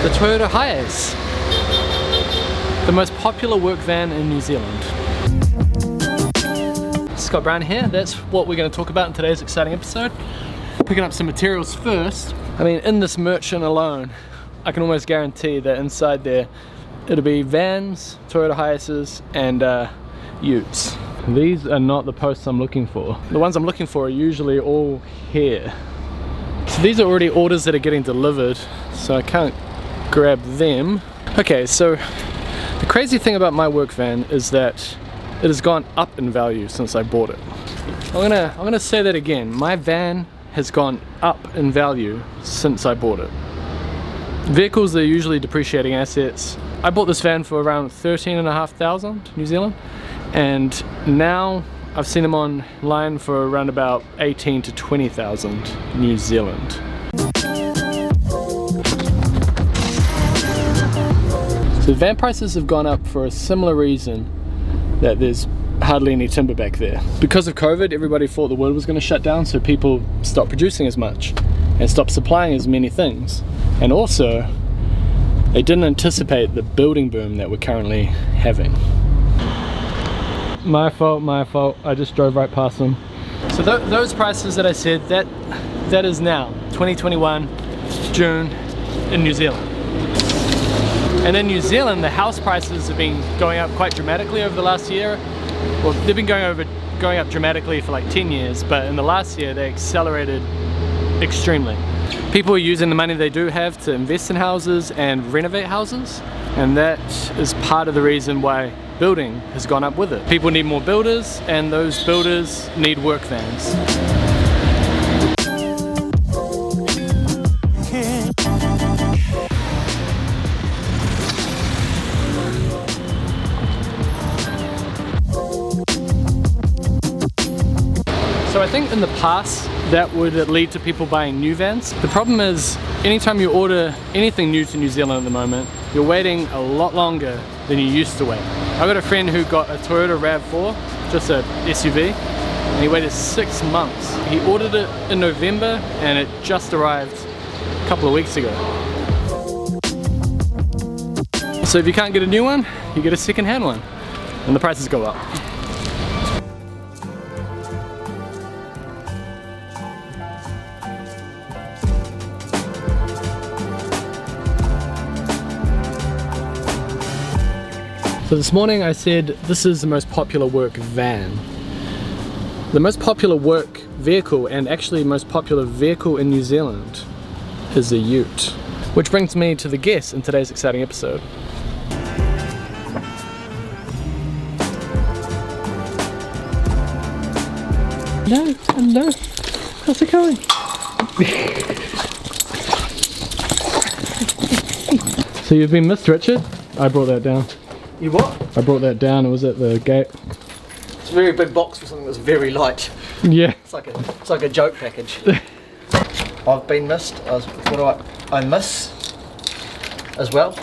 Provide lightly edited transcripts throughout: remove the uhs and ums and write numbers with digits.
the Toyota Hiace, the most popular work van in New Zealand. Scott Brown here. That's what we're going to talk about in today's exciting episode. Picking up some materials first. I mean, in this merchant alone, I can almost guarantee that inside there it'll be vans, Toyota Hiaces, and utes. These are not the posts I'm looking for. The ones I'm looking for are usually all here. So these are already orders that are getting delivered, so I can't grab them. Okay, so the crazy thing about my work van is that it has gone up in value since I bought it. I'm gonna say that again. My van has gone up in value since I bought it. Vehicles are usually depreciating assets. I bought this van for around 13,500 New Zealand, and now I've seen them online for around about 18 to 20,000 New Zealand. So van prices have gone up for a similar reason, that there's hardly any timber back there. Because of COVID, everybody thought the world was going to shut down, so people stopped producing as much and stopped supplying as many things. And also, they didn't anticipate the building boom that we're currently having. My fault, I just drove right past them. So those prices that I said, that is now 2021 June in New Zealand. And in New Zealand, the house prices have been going up quite dramatically over the last year. Well, they've been going up dramatically for like 10 years, but in the last year they accelerated extremely. People are using the money they do have to invest in houses and renovate houses, and that is part of the reason why building has gone up with it. People need more builders, and those builders need work vans. So I think in the past that would lead to people buying new vans. The problem is, anytime you order anything new to New Zealand at the moment, you're waiting a lot longer than you used to wait. I got a friend who got a Toyota RAV4, just a SUV, and he waited 6 months. He ordered it in November and it just arrived a couple of weeks ago. So if you can't get a new one, you get a second-hand one, and the prices go up. So this morning I said this is the most popular work van. The most popular work vehicle, and actually most popular vehicle in New Zealand, is a ute. Which brings me to the guest in today's exciting episode. Hello, how's it going? So you've been missed, Richard? I brought that down. You what? I brought that down, it was at the gate. It's a very big box for something that's very light. Yeah. It's like a joke package. I've been missed. What do I miss as well?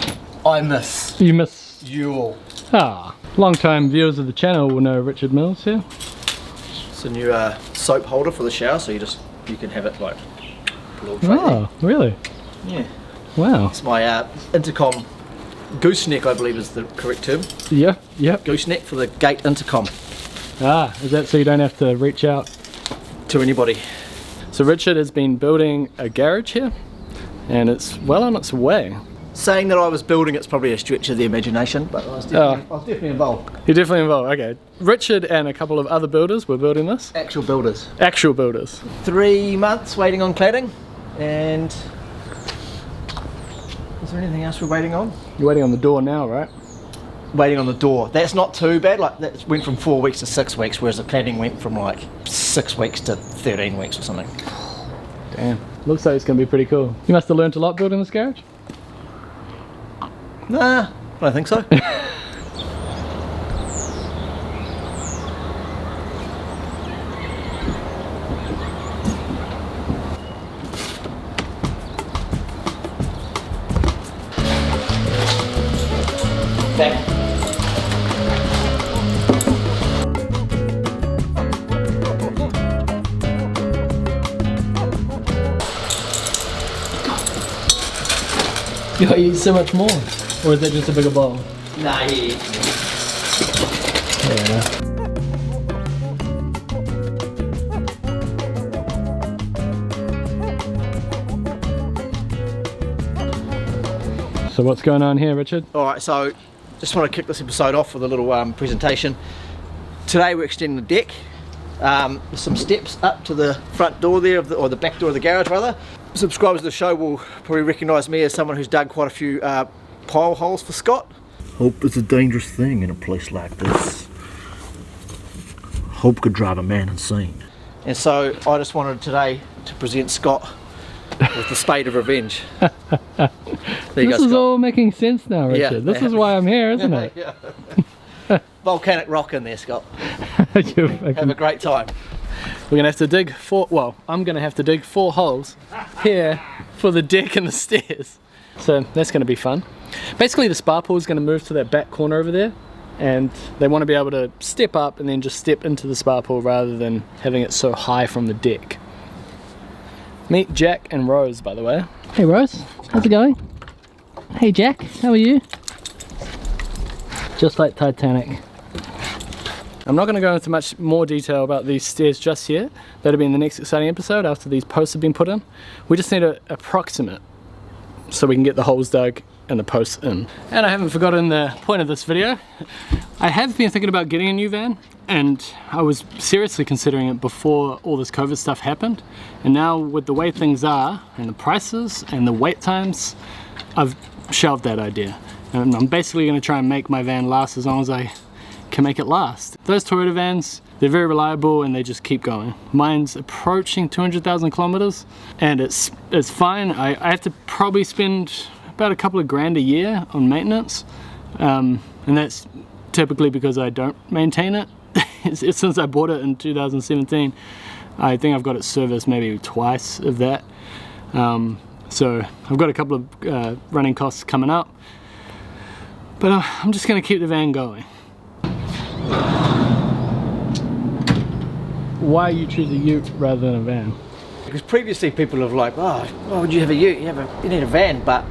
I miss. You miss you all. Ah, long-time viewers of the channel will know Richard Mills here. It's a new soap holder for the shower, so you can have it like a little tray. Oh, really? Yeah. Wow. It's my intercom gooseneck, I believe is the correct term. Yeah, yep. Gooseneck for the gate intercom. Ah, is that so you don't have to reach out to anybody? So Richard has been building a garage here, and it's well on its way. Saying that I was building it's probably a stretch of the imagination, but I was definitely involved. You're definitely involved, okay. Richard and a couple of other builders were building this? Actual builders. Actual builders. 3 months waiting on cladding, and is there anything else we're waiting on? You're waiting on the door now, right? Waiting on the door. That's not too bad, like that went from 4 weeks to 6 weeks, whereas the cladding went from like 6 weeks to 13 weeks or something. Damn, looks like it's going to be pretty cool. You must have learnt a lot building this garage? Nah, I don't think so. Back. You gotta eat so much more. Or is that just a bigger bowl? Nah, yeah. Yeah. So what's going on here, Richard? Alright, so just want to kick this episode off with a little presentation. Today we're extending the deck. There's some steps up to the front door there, or the back door of the garage rather. Subscribers to the show will probably recognise me as someone who's dug quite a few pile holes for Scott. Hope is a dangerous thing in a place like this. Hope could drive a man insane. And so I just wanted today to present Scott with the spade of revenge. There you This go, is Scott. all making sense now, Richard. Yeah. This is why I'm here, isn't it? Yeah. Volcanic rock in there, Scott. You Have a fucking- great time. We're gonna have to dig I'm gonna have to dig 4 holes here for the deck and the stairs. So that's gonna be fun. Basically the spa pool is gonna move to that back corner over there, and they want to be able to step up and then just step into the spa pool rather than having it so high from the deck. Meet Jack and Rose, by the way. Hey Rose, how's it going? Hey Jack, how are you? Just like Titanic. I'm not going to go into much more detail about these stairs just yet. That'll be in the next exciting episode after these posts have been put in. We just need an approximate so we can get the holes dug and the posts in. And I haven't forgotten the point of this video. I have been thinking about getting a new van, and I was seriously considering it before all this COVID stuff happened. And now with the way things are and the prices and the wait times, I've shelved that idea. And I'm basically going to try and make my van last as long as I can make it last. Those Toyota vans, they're very reliable and they just keep going. Mine's approaching 200,000 kilometers and it's fine. I have to probably spend about a couple of grand a year on maintenance, and that's typically because I don't maintain it. Since I bought it in 2017, I think I've got it serviced maybe twice of that. So I've got a couple of running costs coming up, but I'm just going to keep the van going. Why you choose a ute rather than a van? Because previously people have like, oh, why would you have a ute? You need a van, but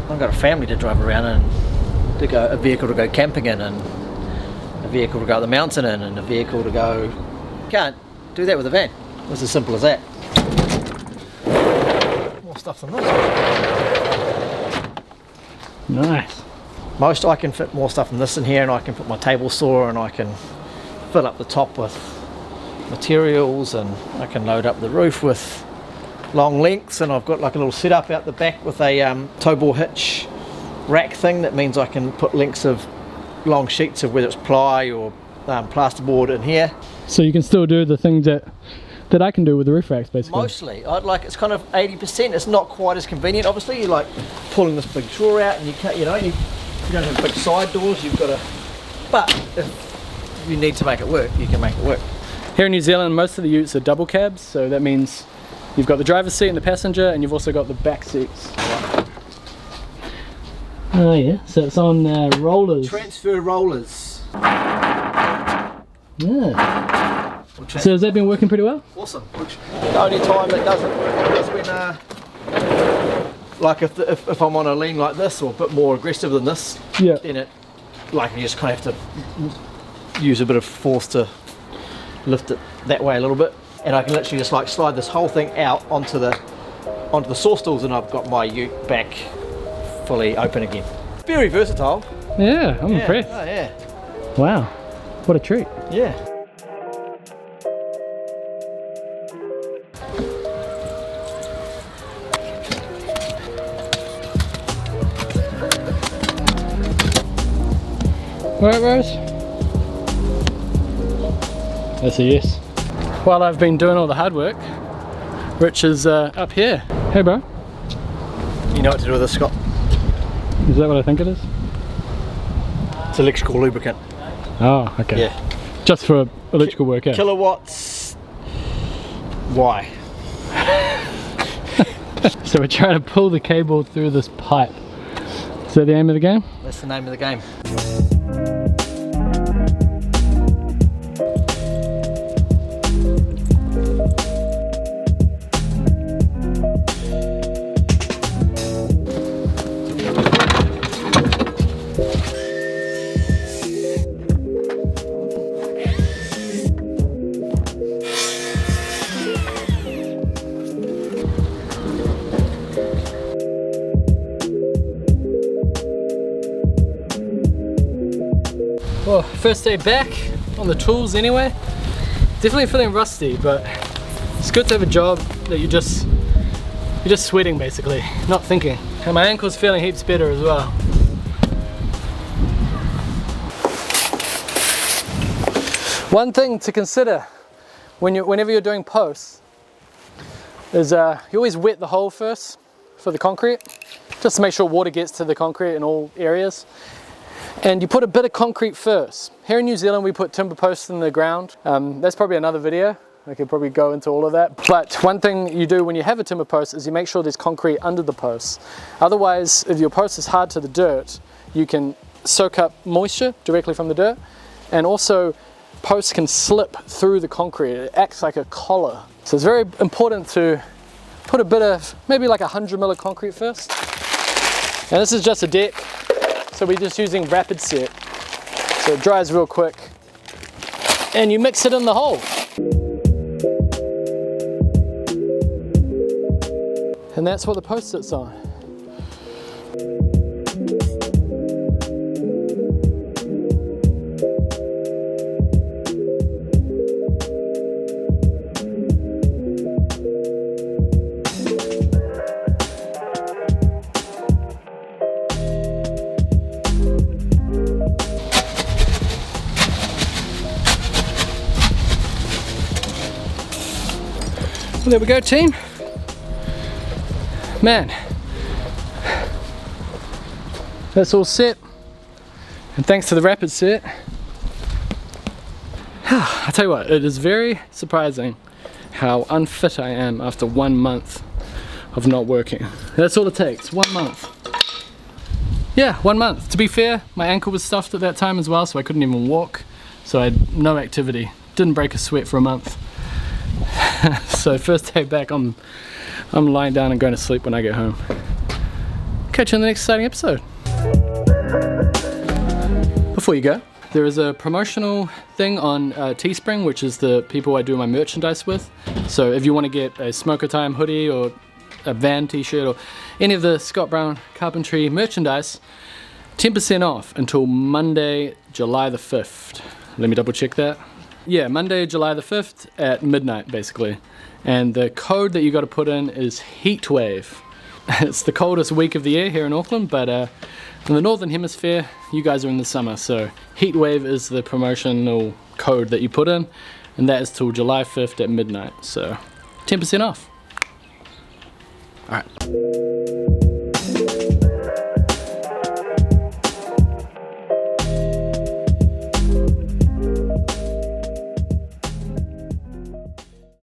I've got a family to drive around and a vehicle to go camping in, and a vehicle to go up the mountain in, and a vehicle to go. You can't do that with a van. It's as simple as that. More stuff than this. Nice. Most I can fit more stuff than this in here, and I can put my table saw, and I can fill up the top with materials, and I can load up the roof with long lengths, and I've got like a little setup out the back with a tow ball hitch rack thing that means I can put lengths of long sheets of whether it's ply or plasterboard in here. So you can still do the things that I can do with the roof racks, basically. Mostly, it's kind of 80%. It's not quite as convenient. Obviously, you're like pulling this big drawer out, and you can't, you don't have big side doors. You've got to, but if you need to make it work, you can make it work. Here in New Zealand, most of the utes are double cabs, so that means you've got the driver's seat and the passenger, and you've also got the back seats. Oh yeah, so it's on rollers. Transfer rollers. Yeah. So has that been working pretty well? Awesome. The only time it doesn't work is when, like if I'm on a lean like this, or a bit more aggressive than this, Yeah. then it, like you just kind of have to use a bit of force to lift it that way a little bit, and I can literally just like slide this whole thing out onto the saw stools, and I've got my ute back fully open again. Very versatile. Yeah, I'm impressed. Oh yeah. Wow, what a treat. Yeah. Alright, Rose? That's a yes. While I've been doing all the hard work, Rich is up here. Hey bro. You know what to do with this, Scott? Is that what I think it is? It's electrical lubricant. Oh, okay. Yeah. Just for electrical work, yeah. Kilowatts. Why? So we're trying to pull the cable through this pipe. Is that the aim of the game? That's the name of the game. Well, first day back on the tools anyway. Definitely feeling rusty, but it's good to have a job that you're just sweating basically, not thinking. And my ankle's feeling heaps better as well. One thing to consider whenever you're doing posts is you always wet the hole first for the concrete, just to make sure water gets to the concrete in all areas. And you put a bit of concrete first. Here in New Zealand we put timber posts in the ground. That's probably another video. I could probably go into all of that. But one thing you do when you have a timber post is you make sure there's concrete under the post. Otherwise, if your post is hard to the dirt, you can soak up moisture directly from the dirt. And also, posts can slip through the concrete. It acts like a collar. So it's very important to put a bit of, maybe like 100 mil of concrete first. And this is just a deck, so we're just using rapid set. So it dries real quick. And you mix it in the hole. And that's what the post sits on. Well, there we go, team. Man, that's all set, and thanks to the rapid set. I tell you what, it is very surprising how unfit I am after 1 month of not working. That's all it takes, 1 month. Yeah, 1 month. To be fair, my ankle was stuffed at that time as well, so I couldn't even walk, so I had no activity. Didn't break a sweat for a month. So first day back, I'm lying down and going to sleep when I get home. Catch you in the next exciting episode. Before you go, there is a promotional thing on Teespring, which is the people I do my merchandise with. So if you want to get a Smoker Time hoodie or a Van t-shirt or any of the Scott Brown Carpentry merchandise, 10% off until Monday, July the 5th. Let me double check that. Yeah, Monday, July the 5th at midnight, basically. And the code that you got to put in is Heatwave. It's the coldest week of the year here in Auckland, but in the Northern Hemisphere, you guys are in the summer. So Heatwave is the promotional code that you put in, and that is till July 5th at midnight. So 10% off. All right.